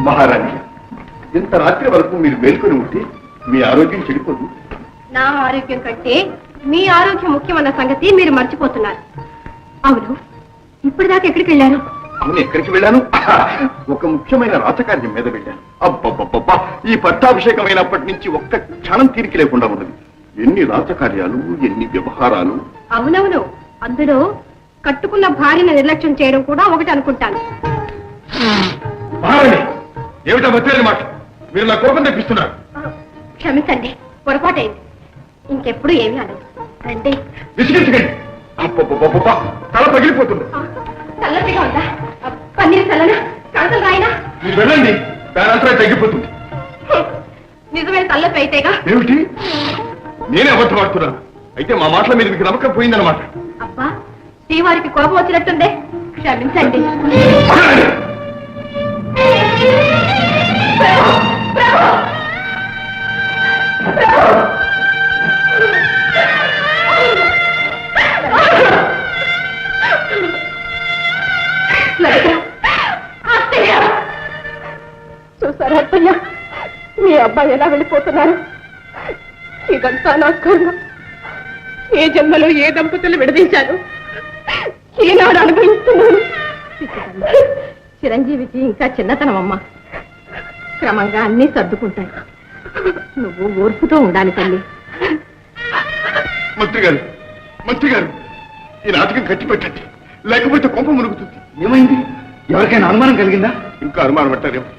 మహారాణి, ఇంత రాత్రి వరకు మీరు మేల్కొని ఉంటే మీ ఆరోగ్యం చెడిపోదు. నా ఆరోగ్యం కంటే మీ ఆరోగ్యం ముఖ్యమన్న సంగతి మీరు మర్చిపోతున్నారు. అవును, ఇప్పటిదాకా ఎక్కడికి వెళ్ళారు? అవును, ఎక్కడికి వెళ్ళాను? ఒక ముఖ్యమైన రాజకార్యం మీద వెళ్ళాను. అబ్బబ్బబ్బబ్బా, ఈ పట్టాభిషేకమైనప్పటి నుంచి ఒక్క క్షణం తీరిక లేకుండా ఉన్నది. ఎన్ని రాజకార్యాలు, ఎన్ని వ్యవహారాలు. అవునవును, అందులో కట్టుకున్న భార్యను నిర్లక్ష్యం చేయడం కూడా ఒకటి అనుకుంటాను. ఏమిటా మధ్య మాట? మీరు నా కోపం తెప్పిస్తున్నారు. క్షమించండి, పొరపాటైంది. ఇంకెప్పుడు ఏమీ అనదు. రండి. విసిగించకండి. అబ్బబ్బబ్బబ్బా, తల పగిలిపోతుంది. చల్లటిగా ఉందా? పన్నీరు చల్లనా? కడతలు రాయినా? మీరు వెళ్ళండి, దాని అంతరం తగ్గిపోతుంది. నిజమైన తల్లపి అయితేగా. ఏమిటి? నేనే అబద్ధం ఆడుతున్నాను. అయితే మా మాటల మీద మీకు నమ్మకం పోయిందన్నమాట. అబ్బా, శ్రీవారికి కోపం వచ్చినట్టుందే. క్షమించండి. చూసారా అత్తయ్య, మీ అబ్బాయి ఎలా వెళ్ళిపోతున్నారు? ఇదంతా నా కర్మ. ఏ జన్మలో ఏ దంపతులు విడదీశాను, ఈనాడు అనుభవిస్తున్నాను. చిరంజీవికి ఇంకా చిన్నతనం అమ్మా. క్రమంగా అన్నీ సర్దుకుంటాయి. నువ్వు ఓర్పుతో ఉండాలి తల్లి. మంత్రి గారు, మంత్రి గారు, ఈ నాటకం కట్టి పెట్టండి, లేకపోతే కొంప మునుగుతుంది. ఏమైంది? ఎవరికైనా అనుమానం కలిగిందా? ఇంకా అనుమానం పట్టారేమో.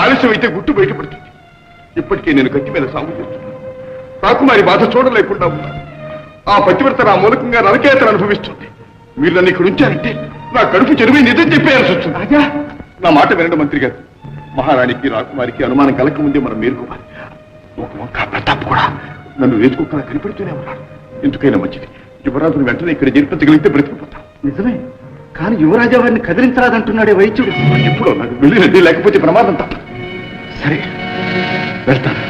ఆలస్యం అయితే గుట్టు బయటపడుతుంది. ఇప్పటికే నేను కట్టి మీద సాగు చేస్తున్నాను. రాకుమారి బాధ చూడలేకుండా ఉన్నాను. ఆ పతివ్రత నా మూలకంగా నరకేతను అనుభవిస్తుంది. మీరు నన్ను ఇక్కడ ఉంచారంటే నా కడుపు చెరువు నిజం చెప్పేయాల్సి వస్తుంది. రాజా, నా మాట వినండి మంత్రి గారు. మహారాణికి రాకుమారికి అనుమానం కలగకముందే మనం మేలుకోవాలి. ఒక వంక ప్రతాప్ కూడా నన్ను వేసుకుక్కలా కనిపెడుతూనే ఉన్నాడు. ఎందుకైనా మంచిది, యువరాజును వెంటనే ఇక్కడ జరిపించగలిగితే బ్రతికిపోతాం. నిజమే, కానీ యువరాజా వారిని కదిలించరాదంటున్నాడే వైద్యుడు. ఎప్పుడో నాకు వెళ్ళినది, లేకపోతే ప్రమాదం తప్ప. సరే, వెళ్తాను.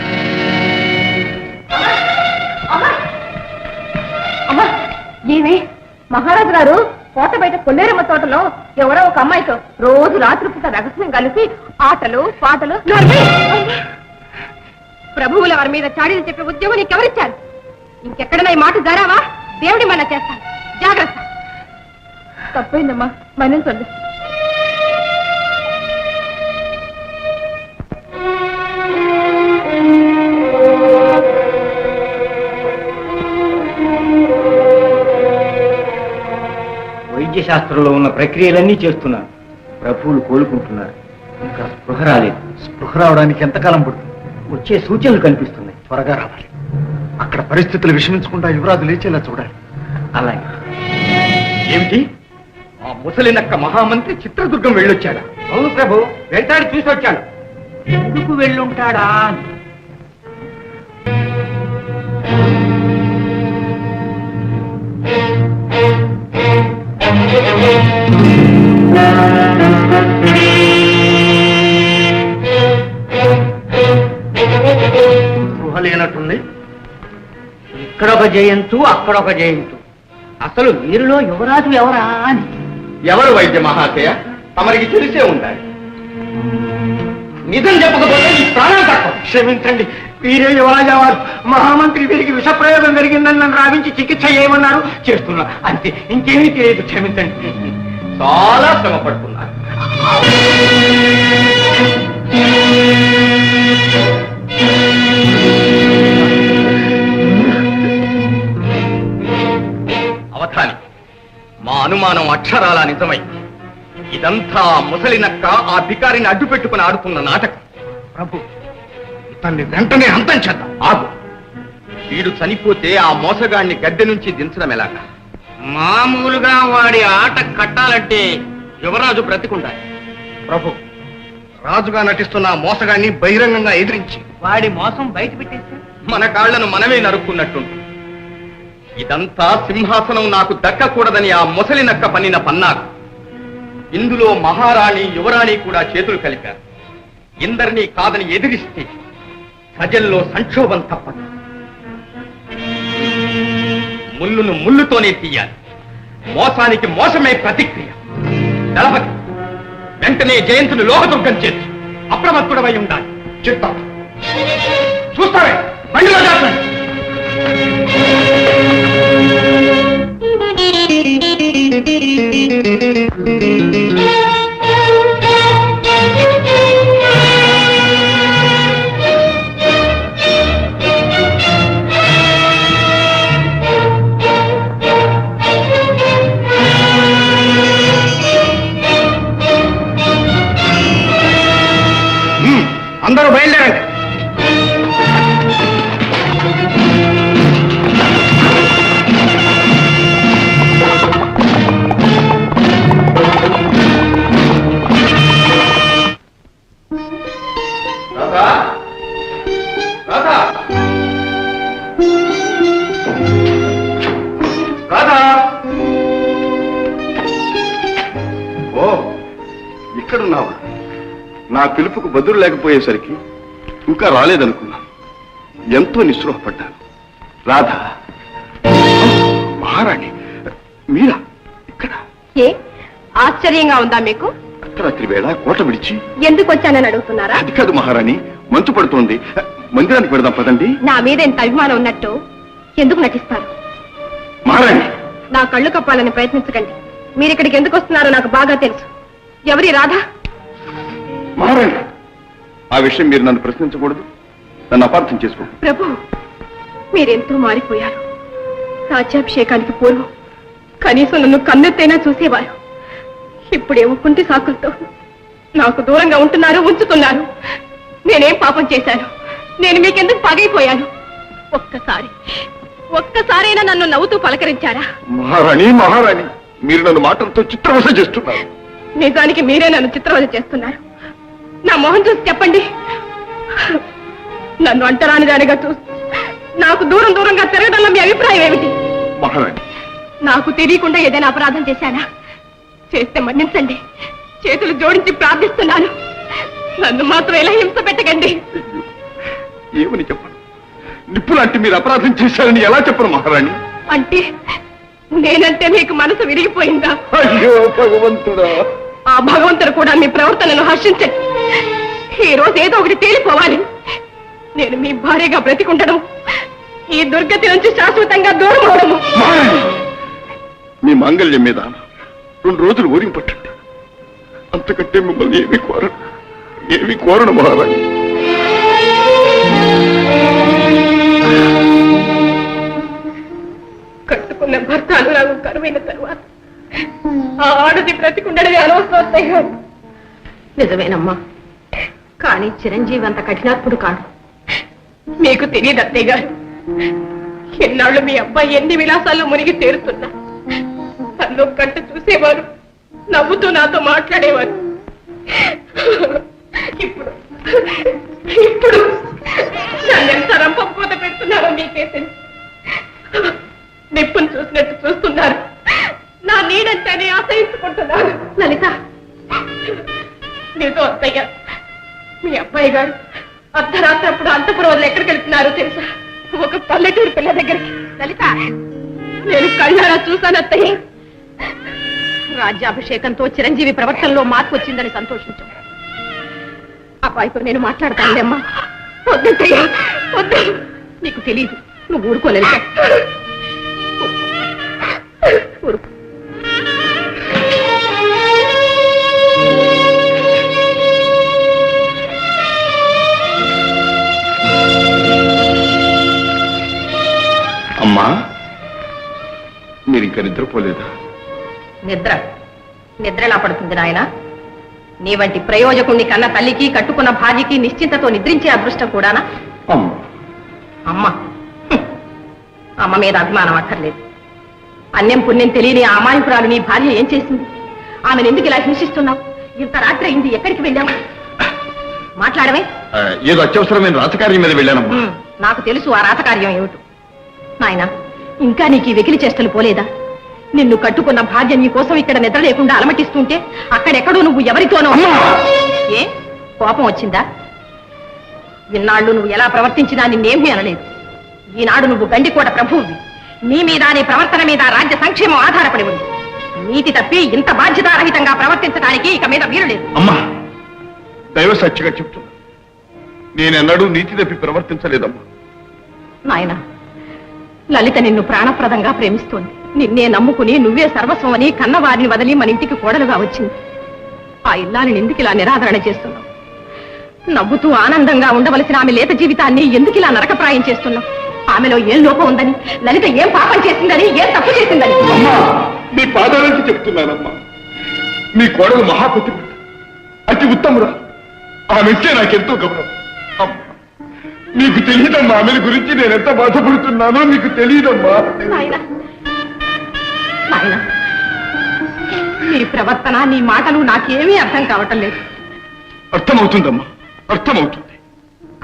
ఏమే, మహారాజు గారు కోట బయట కొల్లేరమ్మ తోటలో ఎవరో ఒక అమ్మాయితో రోజు రాత్రిపూట రహస్యం కలిసి ఆటలు పాటలు. ప్రభువుల వారి మీద చాడీలు చెప్పే ఉద్యోగం నీకెవరిచ్చారు? ఇంకెక్కడన్నా ఈ మాట జారావా దేవుడి మన చేస్తాను. జాగ్రత్త. తప్పైందమ్మా, మన్నించండి. వైద్య శాస్త్రంలో ఉన్న ప్రక్రియలన్నీ చేస్తున్నారు. ప్రభువులు కోలుకుంటున్నారు. ఇంకా స్పృహ రాలేదు. స్పృహ రావడానికి ఎంతకాలం పడుతుంది? వచ్చే సూచనలు కనిపిస్తున్నాయి. త్వరగా రావాలి. అక్కడ పరిస్థితులు విషమించకుండా యువరాజు లేచేలా చూడాలి. అలాగే. ఏమిటి? ఆ ముసలినక్క మహామంత్రి చిత్రదుర్గం వెళ్ళొచ్చాడా? అవును ప్రభు, వెళ్తాడు, చూసి వచ్చాను. ఎందుకు వెళ్ళుంటాడా? స్పృహ లేనట్టుంది. ఇక్కడొక జయంతు, అక్కడొక జయంతు. అసలు వీరిలో యువరాజు ఎవరా అని. ఎవరు వైద్య మహాశయ? తమరికి తెలిసే ఉండాలి. నిజం చెప్పకపోతే ఈ ప్రాణం తక్కువ. క్షమించండి, వీరే యువరాజా వారు. మహామంత్రి వీరికి విషప్రయోగం జరిగిందని నన్ను రావించి చికిత్స చేయమన్నారు. చేస్తున్నా, అంతే, ఇంకేమీ తెలియదు. క్షమించండి. చాలా శ్రమ పడుతున్నారు. అవధాని, మా అనుమానం అక్షరాలా నిజమై ఇదంతా ముసలినక్క ఆ భికారిని అడ్డు పెట్టుకుని ఆడుతున్న నాటకం. ప్రభు, ఇతన్ని వెంటనే అంతం చేద్దాం. ఆగు. వీడు చనిపోతే ఆ మోసగాడిని గద్దె నుంచి దించడం ఎలాగా? మామూలుగా వాడి ఆట కట్టాలంటే యువరాజు బ్రతికుండాలి. ప్రభు, రాజుగా నటిస్తున్న ఆ మోసగాడిని బహిరంగంగా ఎదిరించి వాడి మోసం బయట పెట్టేస్తే మన కాళ్లను మనమే నరుక్కున్నట్టుంది. ఇదంతా సింహాసనం నాకు దక్కకూడదని ఆ ముసలినక్క పన్నిన పన్నాకు. ఇందులో మహారాణి యువరాణి కూడా చేతులు కలిపారు. ఇందరినీ కాదని ఎదిరిస్తే ప్రజల్లో సంక్షోభం తప్పదు. ముళ్ళును ముళ్ళుతోనే తీయాలి. మోసానికి మోసమే ప్రతిక్రియ. దళపతి, వెంటనే జయంతుని లోహదుర్గం చేర్చు. అప్రమత్తుడవై ఉండాలి. చెప్తా. చూస్తారే, బండిలో దాటండి. అందరూ బయలుదేరండి. ఓ, ఇక్కడున్నావా? నా పిలుపుకు బదులు లేకపోయేసరికి ఇంకా రాలేదనుకున్నాను. ఎంతో నిస్పృహపడ్డాను. రాధ, మహారాణి, మీరా ఇక్కడ? ఏ ఆశ్చర్యంగా ఉందా మీకు? అర్ధరాత్రి వేళ కోట విడిచి ఎందుకు వచ్చానని అడుగుతున్నారా? అది కాదు మహారాణి, మంచు పడుతోంది. మందిరానికి వెళదాం పదండి. నా మీద ఎంత అభిమానం ఉన్నట్టు ఎందుకు నటిస్తారు? మహారాణి, నా కళ్ళు కప్పాలని ప్రయత్నించకండి. మీరు ఇక్కడికి ఎందుకు వస్తున్నారో నాకు బాగా తెలుసు. ఎవరి రాధా? మహారాణి, ఆ విషయం మీరు నన్ను ప్రశ్నించకూడదు. నన్ను అపార్థం చేసుకో. ప్రభు, మీరెంతో మారిపోయారు. రాజ్యాభిషేకానికి పూర్వం కనీసం నన్ను కన్నెత్తైనా చూసేవారు. ఇప్పుడేమో కుంటి సాకులతో నాకు దూరంగా ఉంటున్నారు, ఉంచుతున్నారు. నేనేం పాపం చేశాను? నేను మీకెందుకు పగైపోయాను? ఒక్కసారైనా నన్ను నవ్వుతూ పలకరించారా? మహారాణి, మహారాణి, మీరు నన్ను మాటలతో చిత్రవశ చేస్తున్నారు. నిజానికి మీరే నన్ను చిత్రవద చేస్తున్నారు. నా మొహం చూసి చెప్పండి. నన్ను అంటరాని దానిగా చూసి నాకు దూరంగా తిరగడంలో మీ అభిప్రాయం ఏమిటి? మహారాణి, నాకు తెలియకుండా ఏదైనా అపరాధం చేశానా? చేస్తే మన్నించండి. చేతులు జోడించి ప్రార్థిస్తున్నాను. నన్ను మాత్రం ఎలా హింస పెట్టకండి. ఏమని చెప్పను? నిప్పులాంటి మీరు అపరాధం చేశారని ఎలా చెప్పను మహారాణి? అంటే నేనంటే మీకు మనసు విరిగిపోయిందా? అయ్యో భగవంతుడా! ఆ భగవంతుడు కూడా మీ ప్రవర్తనను హర్షించండి. ఈ రోజు ఏదో ఒకటి తేలిపోవాలి. నేను మీ భార్యగా బ్రతికుండడం, ఈ దుర్గతి నుంచి శాశ్వతంగా దూరం అవడము. మహారాణి, మీ మాంగళ్యం మీద 2 రోజులు ఊరిం పట్టండి. అంతకంటే మిమ్మల్ని ఏమి కోరను మహారాణి. కట్టుకున్న భర్త అనురాగం కరువైన తరువాత ఆ ఆడది బ్రతికుండడమే అనవసరం. నిజమేనమ్మా, కానీ చిరంజీవి అంత కఠినాత్ముడు కాదు. మీకు తెలియదు అత్తయ్య గారు, ఎన్నాళ్ళు మీ అబ్బాయి ఎన్ని విలాసాల్లో మునిగి తేరుతున్నా తనలో కంట చూసేవారు, నవ్వుతూ నాతో మాట్లాడేవారు. ఇప్పుడు నన్ను ఎంత రంపపోత పెడుతున్నారో మీకే తెలుసు. నిప్పును చూసినట్టు చూస్తున్నారు. నా నీడంటేనే ఆశ్రయించుకుంటున్నారు. లలిత, నీతో అత్తయ్య, మీ అబ్బాయి గారు అర్ధరాత్రి అప్పుడు అంతపురం వదిలి ఎక్కడికి వెళ్తున్నారో తెలుసా? ఒక పల్లెటూరు పిల్ల దగ్గరికి. లలిత, నేను కళ్ళారా చూశాను అత్తయ్య. రాజ్యాభిషేకంతో చిరంజీవి ప్రవర్తనలో మార్పు వచ్చిందని సంతోషించాను. అబ్బాయితో నేను మాట్లాడతానులేమ్మా. వద్దయ్యా, వద్దు. నీకు తెలియదు, నువ్వు ఊరుకోలేదు. ఊరుకో. అమ్మా, మీరు ఇంకా నిద్రపోలేదా? నిద్ర ఎలా పడుతుంది నాయన? నీ వంటి ప్రయోజకుణ్ణి కన్న తల్లికి, కట్టుకున్న భార్యకి నిశ్చింతతో నిద్రించే అదృష్టం కూడానా? అమ్మ మీద అభిమానం అక్కర్లేదు. అన్యం పుణ్యం తెలియని ఆ అమాయకురాలు నీ భార్య ఏం చేసింది? ఆమెను ఎందుకు ఇలా హింసిస్తున్నావు? ఇంత రాత్రి అయింది, ఎక్కడికి వెళ్ళావు? మాట్లాడమే. ఏదో అత్యవసరమైన రాతకార్యం మీద వెళ్ళానమ్మా. నాకు తెలుసు ఆ రాతకార్యం ఏమిటో. నాయన, ఇంకా నీకు ఈ వెకిలి చేష్టలు పోలేదా? నిన్ను కట్టుకున్న భార్య నీ కోసం ఇక్కడ నిద్ర లేకుండా అలమటిస్తుంటే అక్కడెక్కడో నువ్వు ఎవరితోనో. ఏ కోపం వచ్చిందా? ఇన్నాళ్ళు నువ్వు ఎలా ప్రవర్తించినా నిన్నేమీ అనలేదు. ఈనాడు నువ్వు గండికోట ప్రభువువి. నీ మీద, నీ ప్రవర్తన మీద రాజ్య సంక్షేమం ఆధారపడి ఉంది. నీతి తప్పి ఇంత బాధ్యతారహితంగా ప్రవర్తించడానికి ఇక మీద వీలు లేదు. అమ్మా దైవ సాక్షిగా చెప్తున్నా, నేనెన్నడూ నీతి తప్పి ప్రవర్తించలేదమ్మా. నాయన, లలిత నిన్ను ప్రాణప్రదంగా ప్రేమిస్తోంది. నిన్నే నమ్ముకుని నువ్వే సర్వస్వమని కన్నవారిని వదిలి మన ఇంటికి కోడలుగా వచ్చింది. ఆ ఇల్లాలని ఎందుకు ఇలా నిరాదరణ చేస్తున్నావు? నవ్వుతూ ఆనందంగా ఉండవలసిన ఆమె లేత జీవితాన్ని ఎందుకు ఇలా నరకప్రాయం చేస్తున్నావు? ఆమెలో ఏం లోపం ఉందని, లలిత ఏం పాపం చేసిందని, ఏం తప్పు చేసిందని? అమ్మా మీ పాదాలకి చెప్తున్నానమ్మా, మీ కోడలు మహాపతివ్రత, అతి ఉత్తమురా. ఆమెస్తే నాకెంతో గౌరవం. అమ్మా మీకు తెలియదమ్మా, ఆమె గురించి నేను ఎంత బాధపడుతున్నానో మీకు తెలియదమ్మా. నాయనా, నాయనా, నీ ప్రవర్తన, నీ మాటలు నాకేమీ అర్థం కావటం లేదు. అర్థమవుతుందమ్మా, అర్థమవుతుంది.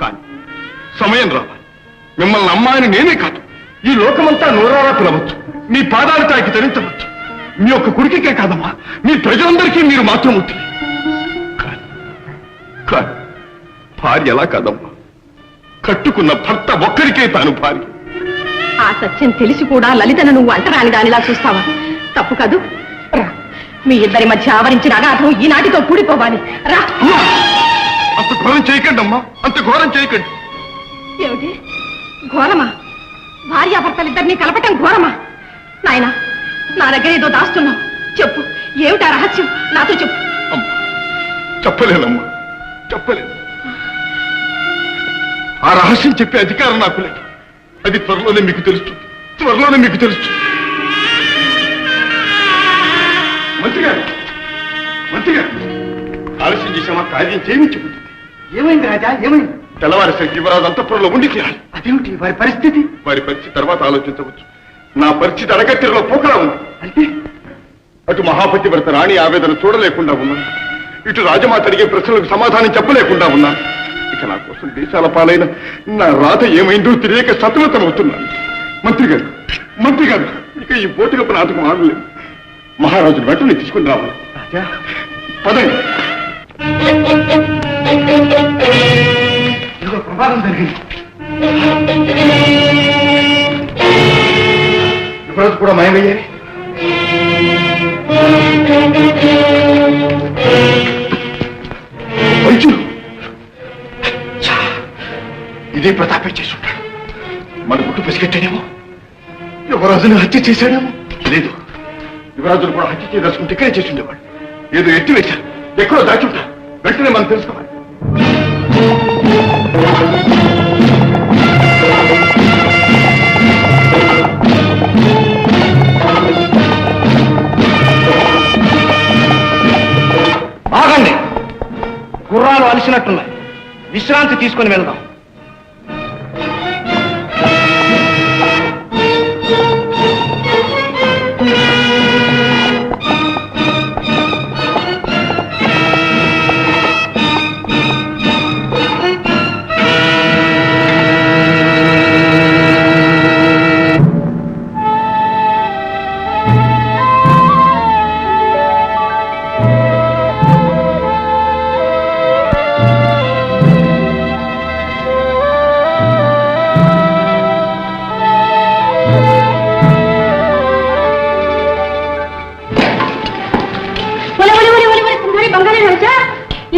కానీ సమయం రావాలి. మిమ్మల్ని అమ్మాయిని నేనే కాదు, ఈ లోకమంతా నోరారా పిలవచ్చు, మీ పాదాలు తాకి ధరించవచ్చు. మీ యొక్క కొడుకుకే కాదమ్మా, మీ ప్రజలందరికీ మీరు మాత్రం అవుతుంది. కానీ భార్య ఎలా కాదమ్మా, కట్టుకున్న భర్త ఒక్కరికే తాను భార్య. ఆ సత్యం తెలిసి కూడా లలితను నువ్వు అంటరాని దానిలా చూస్తావా? తప్పు కాదు. రా, మీ ఇద్దరి మధ్య ఆవరించిన అగాధం ఈనాటితో కూడిపోవాలి. రా. అంత ఘోరం చేయకండి అమ్మా, అంత ఘోరం చేయకండి. ఏమిటి ఘోరమా? భార్యాభర్తలిద్దరినీ కలపటం ఘోరమా? నాయనా, నా దగ్గర ఏదో దాస్తున్నావు. చెప్పు, ఏమిటా రహస్యం? నాతో చెప్పు. అమ్మా చెప్పలేనమ్మా, చెప్పలేదు. ఆ రహస్యం చెప్పే అధికారం నాకు లేదు. అది త్వరలోనే మీకు తెలుస్తుంది, త్వరలోనే మీకు తెలుస్తుంది. మంత్రి గారు, మంత్రి గారు, ఆలస్యం చేసామా? కార్యం చేయించుకుంటుంది. ఏమైంది రాజా, ఏమైంది? తెల్లవారేసరికి యువరాజు అంతఃపురంలో ఉండి తీరాలి. అదేమిటి వారి పరిస్థితి? వారి పరిస్థితి తర్వాత ఆలోచించవచ్చు. నా పరిస్థితి అడగత్తిరలో పోకలా ఉంది. అంటే అటు మహాపతివ్రత రాణి ఆవేదన చూడలేకుండా ఉన్నాను, ఇటు రాజమాత అడిగే ప్రశ్నలకు సమాధానం చెప్పలేకుండా ఉన్నాను. ఇక నా కోసం దేశాల పాలైన నా రాత ఏమైందో తెలియక సతమతమవుతున్నాను. మంత్రి గారు, మంత్రి గారు, ఇక ఈ పోటీలపు నాటకం ఆడలేదు. మహారాజు వెంటనే తీసుకుని రావాలి. రాజా, పదండి. ఏదో ప్రమాదం జరిగింది. యువరాజు కూడా మాయమయ్యారు. వైద్యులు ఇదే ప్రతాపే చేసి ఉంటాడు. మన గుట్టు పసిగట్టాడేమో, యువరాజుని హత్య చేశాడేమో. లేదు, యువరాజును కూడా హత్య చేయదలుచుకుంటే ఇక్కడే చేసి ఉండేవాడు. ఏదో ఎత్తి వేశారు, ఎక్కడో దాచి ఉంటారు. వెంటనే మనం తెలుసుకోవాలి. ఆగండి, గుర్రాలు అలిసినట్టున్నాయి. విశ్రాంతి తీసుకుని వెళ్దాం.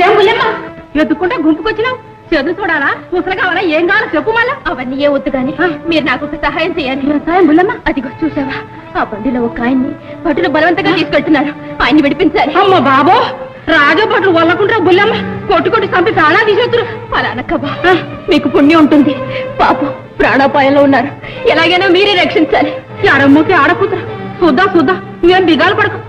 ఏం బుల్లెమ్మా, ఎత్తుకుంటే గుంపుకొచ్చినావు? చదువు చూడాలా, ముసలు కావాలా, ఏం కావాలో చెప్పు. మళ్ళా అవన్నీ ఏ వద్దు కానీ మీరు నాకు ఒక సహాయం చేయాలి. సహాయం బుల్లమ్మ? అదిగో చూసావా, ఆ బండిలో ఒక ఆయన్ని భటులు బలవంతంగా తీసుకెళ్తున్నారు. ఆయన్ని విడిపించాలి. అమ్మ బాబో, రాజభటులు వల్లకుంటారు బుల్లమ్మ, కొట్టుకొట్టి చంపి ప్రాణాలు తీసేస్తున్నారు. అలా అనక్కబ్బా, మీకు పుణ్యం ఉంటుంది. పాపం ప్రాణాపాయంలో ఉన్నారు, ఎలాగైనా మీరే రక్షించాలి. ఎడమ్మకి ఆడకూతురు. చూద్దాం చూద్దాం, నువ్వేం దిగాలు పడకు.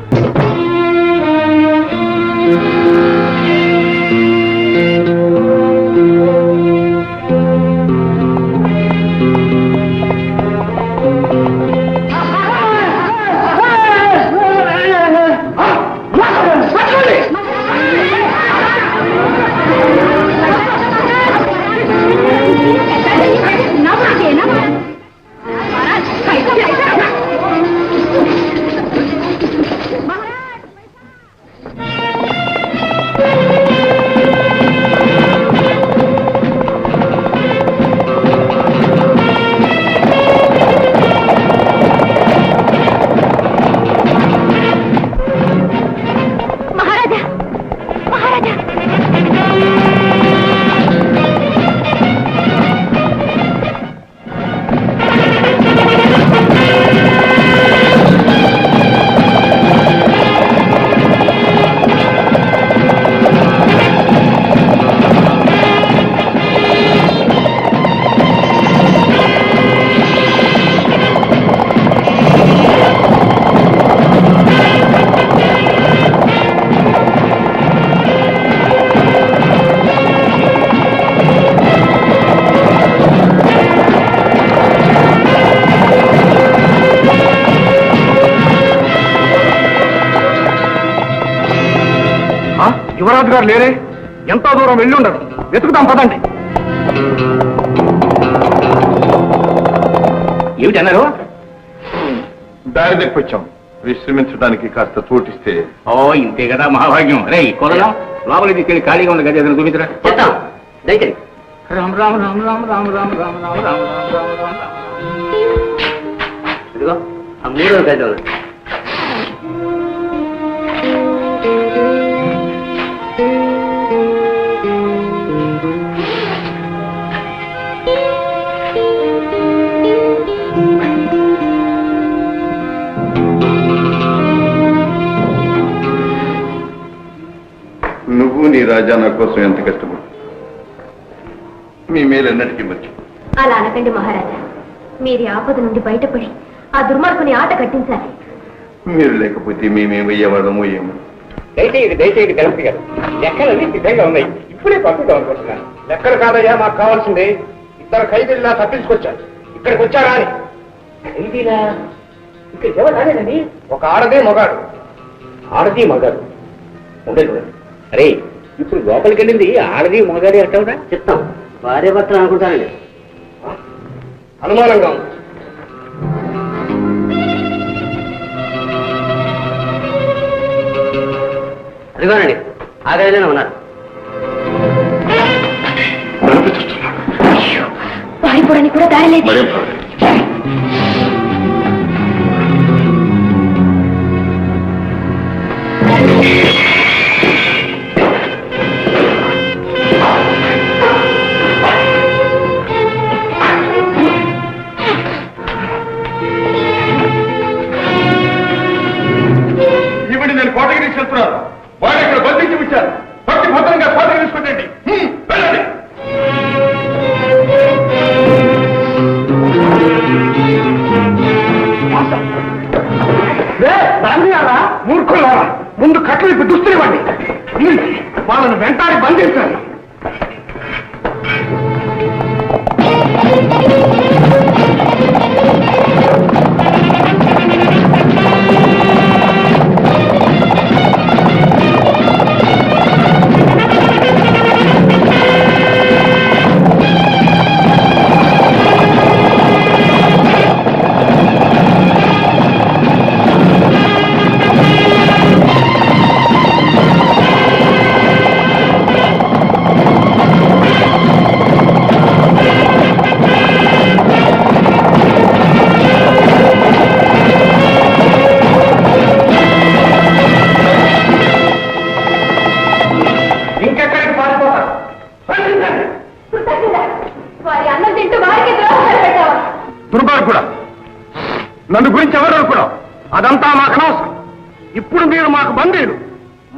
యువరాజు గారు లేరే? ఎంతో దూరం వెళ్ళి ఉండరు. వెతుకుతాం పదండి. ఏమిటి అన్నారు? దారి దగ్గొచ్చాం. విశ్రమించడానికి కాస్త చోటిస్తే. ఓ ఇంతే కదా మహాభాగ్యం. రే కొడదాం. లోపలికి తీసుకెళ్ళి ఖాళీగా ఉంది కదా, ఏదైనా చూపించరా. చెప్తాం దయచేసి. రామ్ రామ్ రామ్ రామ్ రామ్ రామ్ రామ్ రామ్ రామ్ రామ్ రామ్ రామ్. ఇదిగో ఆ 3వ గదిలో నువ్వు నీ రాజా నా కోసం ఎంత కష్టపడు. మీ మేలెన్నటికీ మర్చి. అలా అనకండి మహారాజా. మీరు ఆపద నుండి బయటపడి ఆ దుర్మార్గుని ఆట కట్టించాలి. మీరు లేకపోతే మేమేమయ్యేవాళ్ళమో ఏమో. దయచేయండి గణపతి గారు. లెక్కలన్నీ సిద్ధంగా ఉన్నాయి. ఇప్పుడే పంపిద్దాం అనుకుంటున్నాను. లెక్కలు కాదయ్యా, మాకు కావాల్సిందే. 2 ఖైదీలా తప్పించుకొచ్చారు. ఇక్కడికి వచ్చారా అని. ఖైదీలా? ఇక్కడ ఎవరు రాలేదండి. ఒక ఆడదే మగాడు. ఆడది మగాడు ఉండదు. అరే ఇప్పుడు లోపలికి వెళ్ళింది ఆడది మగాడి అంటావురా? చెప్తాం. భార్య భర్తలు అనుకుంటానండి. అనుమానంగా ఉంది. అదిగోనండి ఆ గదిలోనే ఉన్నారు. పారిపోవడానికి కూడా దారి లేదు. మరేం పర్వాలేదు. ఇవ్వండి, నేను కోటకి తీసుకెళ్తున్నాను. వాడు ఇక్కడ బంధించి ఉంచారు. పట్టి భద్రంగా కోటకి తీసుకుంటండి. వెళ్ళండి. మూర్ఖులారా, ముందు కట్లు ఇప్పుడు దుస్తులివ్వండి. వాళ్ళను వెంటాడి బంధించాలి. వారి అన్నం తింటూ వారికి ద్రోహాలు పెట్టావా? దుర్మార్గుడా, నన్ను గురించి ఎవరు అనుకున్నావు? అదంతా మాకు అనవసరం. ఇప్పుడు మీరు మాకు బందీలు.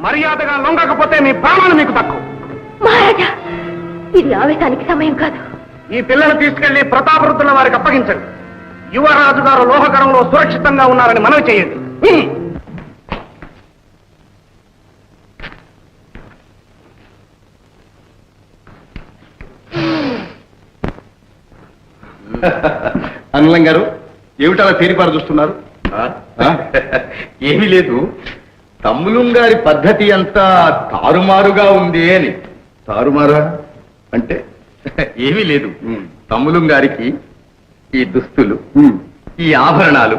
మర్యాదగా లొంగకపోతే మీ ప్రాణాలు మీకు తక్కువ. మహారాజా, ఇది ఆవేశానికి సమయం కాదు. ఈ పిల్లలు తీసుకెళ్లి ప్రతాపరుద్దుల వారికి అప్పగించండి. యువరాజు గారు లోహకరంలో సురక్షితంగా ఉన్నారని మనవి చేయండి. అనిలం గారు, ఏమిటలా తేరిపారు చూస్తున్నారు? ఏమీ లేదు, తమ్ములం గారి పద్ధతి అంతా తారుమారుగా ఉంది అని. తారుమారా అంటే? ఏమీ లేదు, తమ్ములం గారికి ఈ దుస్తులు, ఈ ఆభరణాలు,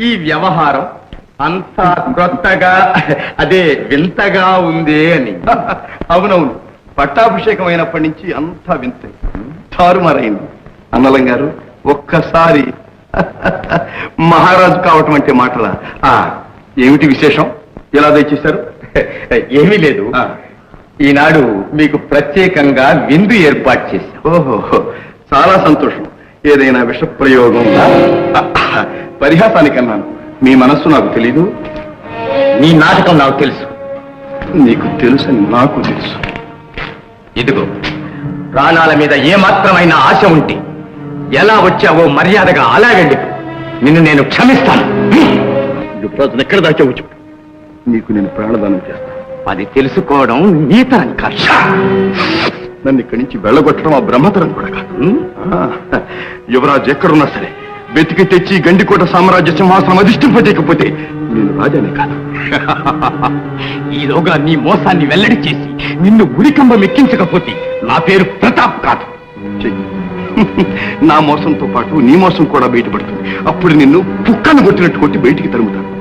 ఈ వ్యవహారం అంతా క్రొత్తగా, అదే వింతగా ఉంది అని. అవునవును, పట్టాభిషేకం అయినప్పటి నుంచి అంతా వింత తారుమారైంది. అన్నలం గారు, ఒక్కసారి మహారాజు కావటం అంటే మాటలా? ఏమిటి విశేషం? ఎలా దయచేశారు? ఏమీ లేదు, ఈనాడు మీకు ప్రత్యేకంగా విందు ఏర్పాటు చేశాం. ఓహో, చాలా సంతోషం. ఏదైనా విష ప్రయోగం? పరిహాసానికన్నాను. మీ మనస్సు నాకు తెలీదు. నీ నాటకం నాకు తెలుసు. నీకు తెలుసని నాకు తెలుసు. ఇదిగో, ప్రాణాల మీద ఏమాత్రమైన ఆశ ఉంటే ఎలా వచ్చావో మర్యాదగా అలా వెళ్ళి నిన్ను నేను క్షమిస్తాను. యువరాజును ఎక్కడ దాచావు చెప్పు. నీకు నేను ప్రాణదానం చేస్తాను. అది తెలుసుకోవడం నీ తరం కాదు. నన్ను ఇక్కడి నుంచి వెళ్ళగొట్టడం ఆ బ్రహ్మతరం కూడా కాదు. యువరాజు ఎక్కడున్నా సరే వెతికి తెచ్చి గండికోట సామ్రాజ్య సింహాసనం అధిష్ఠింపజేయకపోతే నేను రాజానే కాదు. ఈలోగా నీ మోసాన్ని వెల్లడి చేసి నిన్ను ఉరికంబం ఎక్కించకపోతే నా పేరు ప్రతాప్ కాదు. చెయ్యి. నా మోసంతో పాటు నీ మోసం కూడా బయటపడుతుంది. అప్పుడు నిన్ను కుక్కను కొట్టినట్టు కొట్టి బయటికి తరుముతాను.